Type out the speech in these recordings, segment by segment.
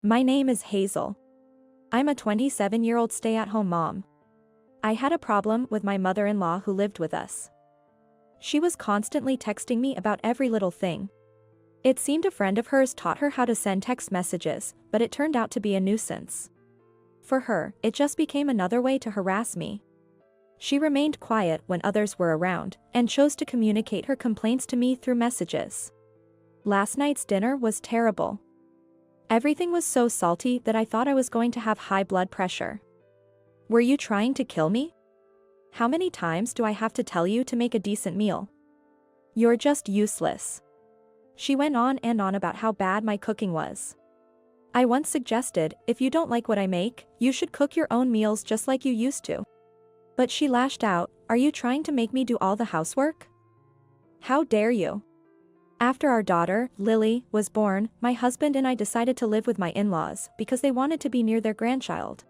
My name is Hazel. I'm a 27-year-old stay-at-home mom. I had a problem with my mother-in-law who lived with us. She was constantly texting me about every little thing. It seemed a friend of hers taught her how to send text messages, but it turned out to be a nuisance. For her, it just became another way to harass me. She remained quiet when others were around, and chose to communicate her complaints to me through messages. Last night's dinner was terrible. Everything was so salty that I thought I was going to have high blood pressure. Were you trying to kill me? How many times do I have to tell you to make a decent meal? You're just useless. She went on and on about how bad my cooking was. I once suggested, if you don't like what I make, you should cook your own meals just like you used to. But she lashed out, are you trying to make me do all the housework? How dare you? After our daughter, Lily, was born, my husband and I decided to live with my in-laws because they wanted to be near their grandchild.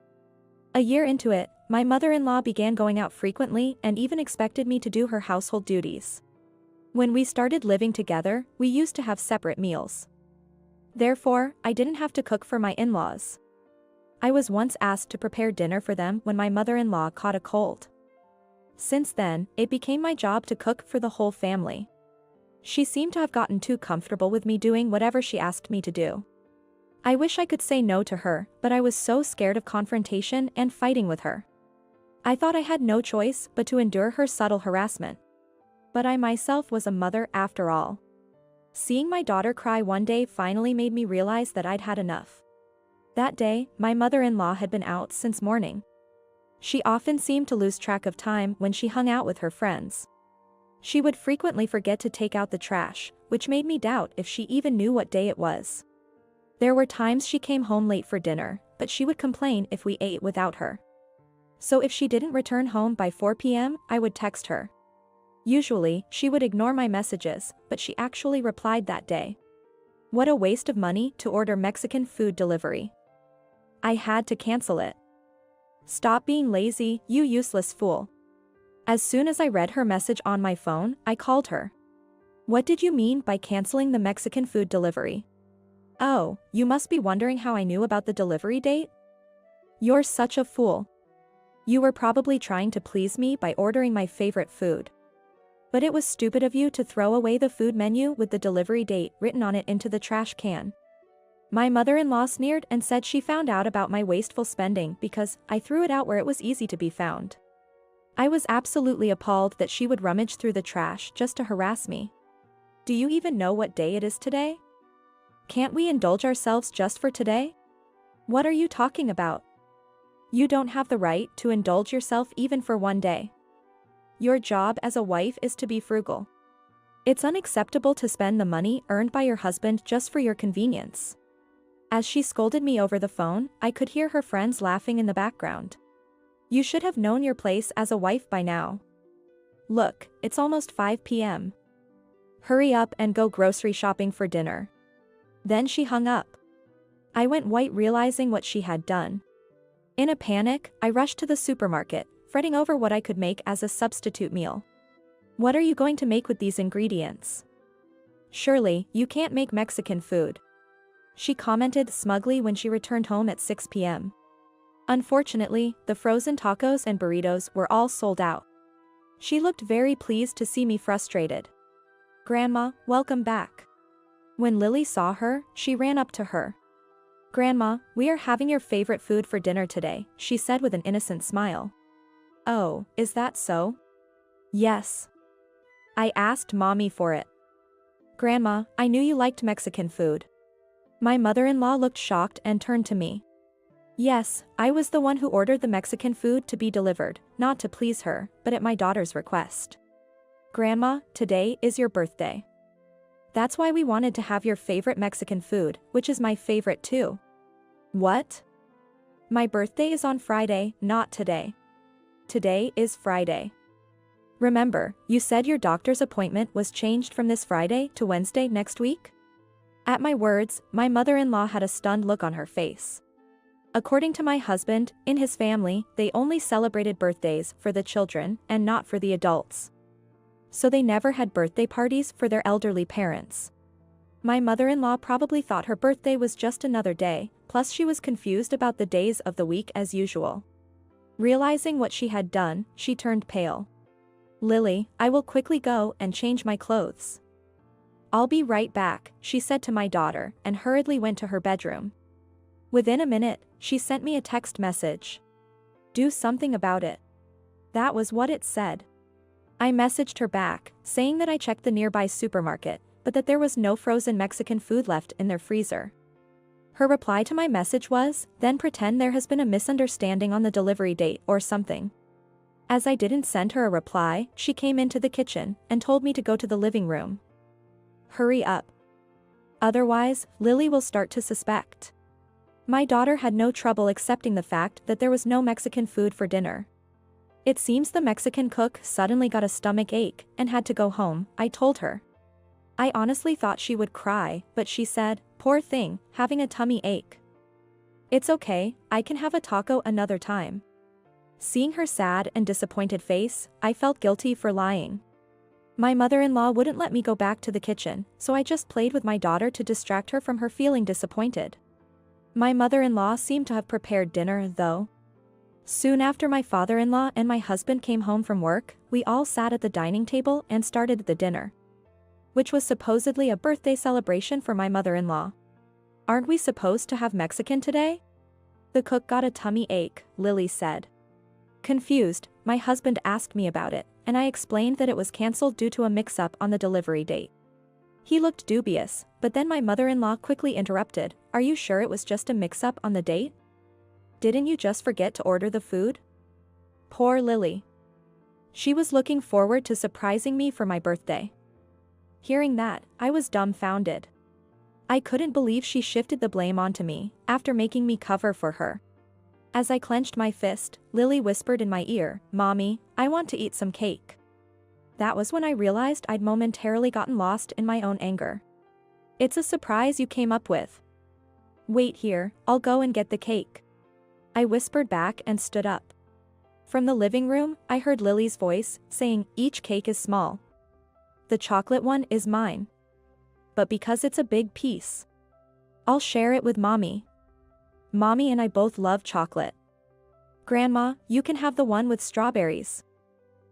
A year into it, my mother-in-law began going out frequently and even expected me to do her household duties. When we started living together, we used to have separate meals. Therefore, I didn't have to cook for my in-laws. I was once asked to prepare dinner for them when my mother-in-law caught a cold. Since then, it became my job to cook for the whole family. She seemed to have gotten too comfortable with me doing whatever she asked me to do. I wish I could say no to her, but I was so scared of confrontation and fighting with her. I thought I had no choice but to endure her subtle harassment. But I myself was a mother after all. Seeing my daughter cry one day finally made me realize that I'd had enough. That day, my mother-in-law had been out since morning. She often seemed to lose track of time when she hung out with her friends. She would frequently forget to take out the trash, which made me doubt if she even knew what day it was. There were times she came home late for dinner, but she would complain if we ate without her. So if she didn't return home by 4 p.m., I would text her. Usually, she would ignore my messages, but she actually replied that day. What a waste of money to order Mexican food delivery. I had to cancel it. Stop being lazy, you useless fool. As soon as I read her message on my phone, I called her. What did you mean by canceling the Mexican food delivery? Oh, you must be wondering how I knew about the delivery date? You're such a fool. You were probably trying to please me by ordering my favorite food. But it was stupid of you to throw away the food menu with the delivery date written on it into the trash can. My mother-in-law sneered and said she found out about my wasteful spending because I threw it out where it was easy to be found. I was absolutely appalled that she would rummage through the trash just to harass me. Do you even know what day it is today? Can't we indulge ourselves just for today? What are you talking about? You don't have the right to indulge yourself even for one day. Your job as a wife is to be frugal. It's unacceptable to spend the money earned by your husband just for your convenience. As she scolded me over the phone, I could hear her friends laughing in the background. You should have known your place as a wife by now. Look, it's almost 5 p.m. Hurry up and go grocery shopping for dinner. Then she hung up. I went white realizing what she had done. In a panic, I rushed to the supermarket, fretting over what I could make as a substitute meal. What are you going to make with these ingredients? Surely, you can't make Mexican food. She commented smugly when she returned home at 6 p.m. Unfortunately, the frozen tacos and burritos were all sold out. She looked very pleased to see me frustrated. Grandma, welcome back. When Lily saw her, she ran up to her. Grandma, we are having your favorite food for dinner today, she said with an innocent smile. Oh, is that so? Yes. I asked Mommy for it. Grandma, I knew you liked Mexican food. My mother-in-law looked shocked and turned to me. Yes, I was the one who ordered the Mexican food to be delivered, not to please her, but at my daughter's request. Grandma, today is your birthday. That's why we wanted to have your favorite Mexican food, which is my favorite too. What? My birthday is on Friday, not today. Today is Friday. Remember, you said your doctor's appointment was changed from this Friday to Wednesday next week? At my words, my mother-in-law had a stunned look on her face. According to my husband, in his family, they only celebrated birthdays for the children and not for the adults. So they never had birthday parties for their elderly parents. My mother-in-law probably thought her birthday was just another day, plus she was confused about the days of the week as usual. Realizing what she had done, she turned pale. "Lily, I will quickly go and change my clothes." "I'll be right back," she said to my daughter, and hurriedly went to her bedroom. Within a minute, she sent me a text message. "Do something about it." That was what it said. I messaged her back, saying that I checked the nearby supermarket, but that there was no frozen Mexican food left in their freezer. Her reply to my message was, "Then pretend there has been a misunderstanding on the delivery date or something." As I didn't send her a reply, she came into the kitchen and told me to go to the living room. "Hurry up. Otherwise, Lily will start to suspect." My daughter had no trouble accepting the fact that there was no Mexican food for dinner. "It seems the Mexican cook suddenly got a stomach ache and had to go home," I told her. I honestly thought she would cry, but she said, "Poor thing, having a tummy ache. It's okay, I can have a taco another time." Seeing her sad and disappointed face, I felt guilty for lying. My mother-in-law wouldn't let me go back to the kitchen, so I just played with my daughter to distract her from her feeling disappointed. My mother-in-law seemed to have prepared dinner, though. Soon after my father-in-law and my husband came home from work, we all sat at the dining table and started the dinner, which was supposedly a birthday celebration for my mother-in-law. "Aren't we supposed to have Mexican today?" "The cook got a tummy ache," Lily said. Confused, my husband asked me about it, and I explained that it was cancelled due to a mix-up on the delivery date. He looked dubious, but then my mother-in-law quickly interrupted, "Are you sure it was just a mix-up on the date? Didn't you just forget to order the food?" Poor Lily. She was looking forward to surprising me for my birthday. Hearing that, I was dumbfounded. I couldn't believe she shifted the blame onto me, after making me cover for her. As I clenched my fist, Lily whispered in my ear, "Mommy, I want to eat some cake." That was when I realized I'd momentarily gotten lost in my own anger. "It's a surprise you came up with." "Wait here, I'll go and get the cake," I whispered back and stood up. From the living room, I heard Lily's voice, saying, "Each cake is small. The chocolate one is mine. But because it's a big piece, I'll share it with Mommy. Mommy and I both love chocolate." "Grandma, you can have the one with strawberries."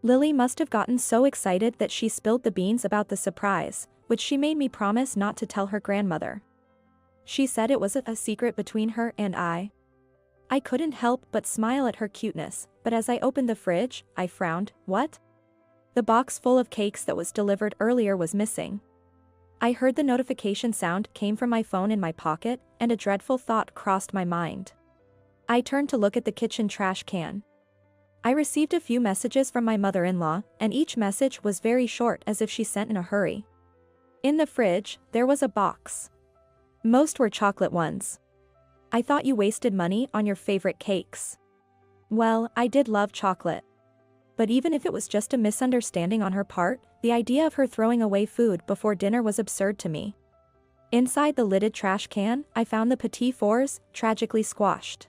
Lily must have gotten so excited that she spilled the beans about the surprise, which she made me promise not to tell her grandmother. She said it was a secret between her and I. I couldn't help but smile at her cuteness, but as I opened the fridge, I frowned. What? The box full of cakes that was delivered earlier was missing. I heard the notification sound came from my phone in my pocket, and a dreadful thought crossed my mind. I turned to look at the kitchen trash can. I received a few messages from my mother-in-law, and each message was very short, as if she sent in a hurry. In the fridge, there was a box. Most were chocolate ones. "I thought you wasted money on your favorite cakes." Well, I did love chocolate. But even if it was just a misunderstanding on her part, the idea of her throwing away food before dinner was absurd to me. Inside the lidded trash can, I found the petit fours, tragically squashed.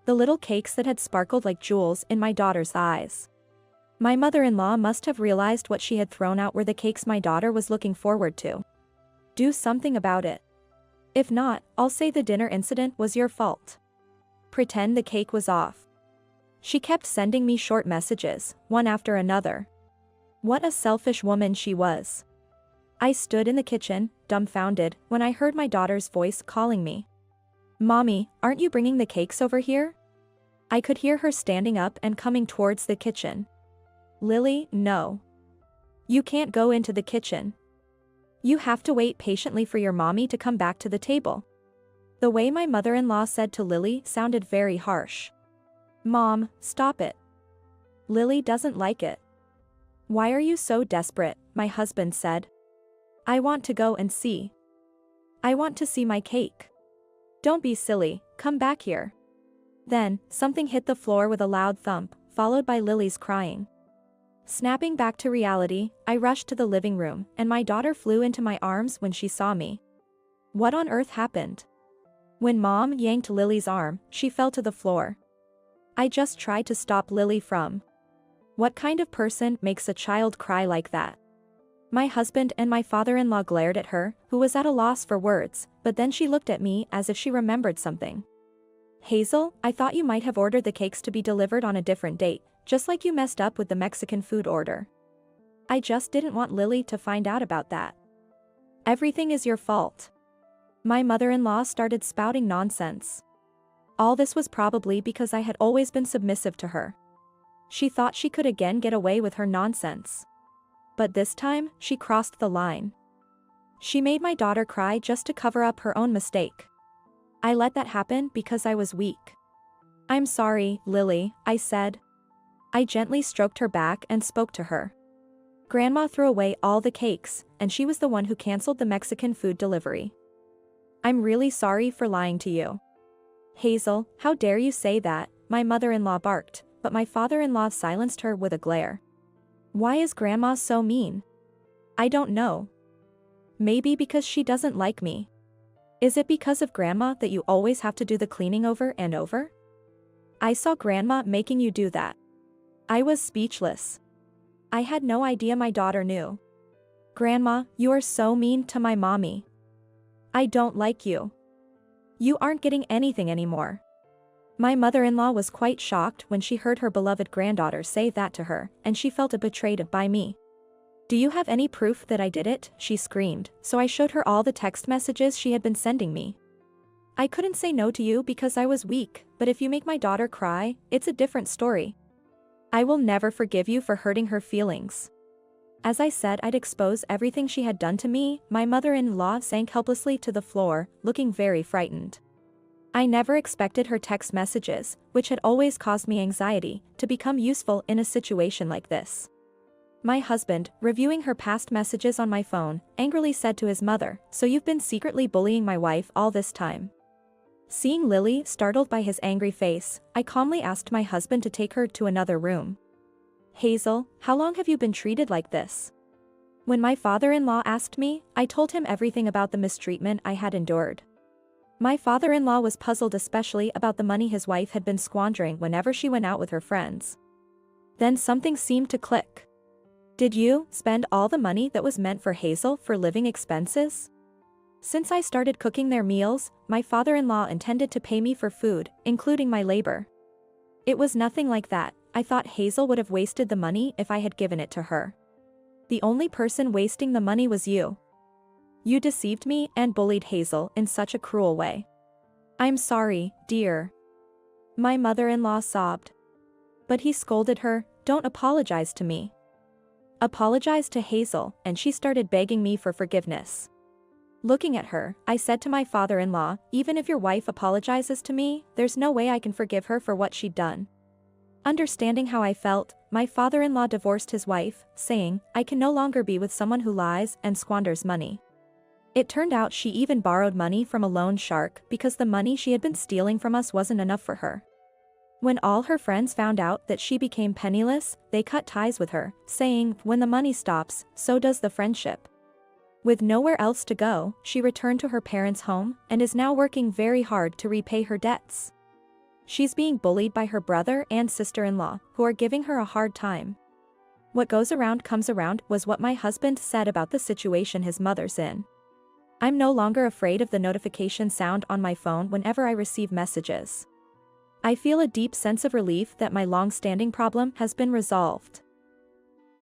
The little cakes that had sparkled like jewels in my daughter's eyes. My mother-in-law must have realized what she had thrown out were the cakes my daughter was looking forward to. "Do something about it. If not, I'll say the dinner incident was your fault. Pretend the cake was off." She kept sending me short messages, one after another. What a selfish woman she was. I stood in the kitchen, dumbfounded, when I heard my daughter's voice calling me. "Mommy, aren't you bringing the cakes over here?" I could hear her standing up and coming towards the kitchen. "Lily, no. You can't go into the kitchen. You have to wait patiently for your mommy to come back to the table." The way my mother-in-law said to Lily sounded very harsh. "Mom, stop it. Lily doesn't like it." "Why are you so desperate?" my husband said. "I want to go and see. I want to see my cake." "Don't be silly, come back here." Then, something hit the floor with a loud thump, followed by Lily's crying. Snapping back to reality, I rushed to the living room, and my daughter flew into my arms when she saw me. What on earth happened? When Mom yanked Lily's arm, she fell to the floor. I just tried to stop Lily from. What kind of person makes a child cry like that? My husband and my father-in-law glared at her, who was at a loss for words, but then she looked at me as if she remembered something. Hazel, I thought you might have ordered the cakes to be delivered on a different date, just like you messed up with the Mexican food order. I just didn't want Lily to find out about that. Everything is your fault. My mother-in-law started spouting nonsense. All this was probably because I had always been submissive to her. She thought she could again get away with her nonsense. But this time, she crossed the line. She made my daughter cry just to cover up her own mistake. I let that happen because I was weak. I'm sorry, Lily, I said. I gently stroked her back and spoke to her. Grandma threw away all the cakes, and she was the one who canceled the Mexican food delivery. I'm really sorry for lying to you. Hazel, how dare you say that, my mother-in-law barked, but my father-in-law silenced her with a glare. Why is Grandma so mean? I don't know. Maybe because she doesn't like me. Is it because of Grandma that you always have to do the cleaning over and over? I saw Grandma making you do that. I was speechless. I had no idea my daughter knew. Grandma, you are so mean to my mommy. I don't like you. You aren't getting anything anymore. My mother-in-law was quite shocked when she heard her beloved granddaughter say that to her, and she felt betrayed by me. Do you have any proof that I did it? She screamed, so I showed her all the text messages she had been sending me. I couldn't say no to you because I was weak, but if you make my daughter cry, it's a different story. I will never forgive you for hurting her feelings. As I said I'd expose everything she had done to me, my mother-in-law sank helplessly to the floor, looking very frightened. I never expected her text messages, which had always caused me anxiety, to become useful in a situation like this. My husband, reviewing her past messages on my phone, angrily said to his mother, "So you've been secretly bullying my wife all this time?" Seeing Lily startled by his angry face, I calmly asked my husband to take her to another room. Hazel, how long have you been treated like this? When my father-in-law asked me, I told him everything about the mistreatment I had endured. My father-in-law was puzzled especially about the money his wife had been squandering whenever she went out with her friends. Then something seemed to click. Did you spend all the money that was meant for Hazel for living expenses? Since I started cooking their meals, my father-in-law intended to pay me for food, including my labor. It was nothing like that. I thought Hazel would have wasted the money if I had given it to her. The only person wasting the money was you. You deceived me and bullied Hazel in such a cruel way. I'm sorry, dear. My mother-in-law sobbed. But he scolded her, "Don't apologize to me. Apologize to Hazel," and she started begging me for forgiveness. Looking at her, I said to my father-in-law, "Even if your wife apologizes to me, there's no way I can forgive her for what she'd done." Understanding how I felt, my father-in-law divorced his wife, saying, "I can no longer be with someone who lies and squanders money." It turned out she even borrowed money from a loan shark because the money she had been stealing from us wasn't enough for her. When all her friends found out that she became penniless, they cut ties with her, saying, "When the money stops, so does the friendship." With nowhere else to go, she returned to her parents' home and is now working very hard to repay her debts. She's being bullied by her brother and sister-in-law, who are giving her a hard time. What goes around comes around was what my husband said about the situation his mother's in. I'm no longer afraid of the notification sound on my phone whenever I receive messages. I feel a deep sense of relief that my long-standing problem has been resolved.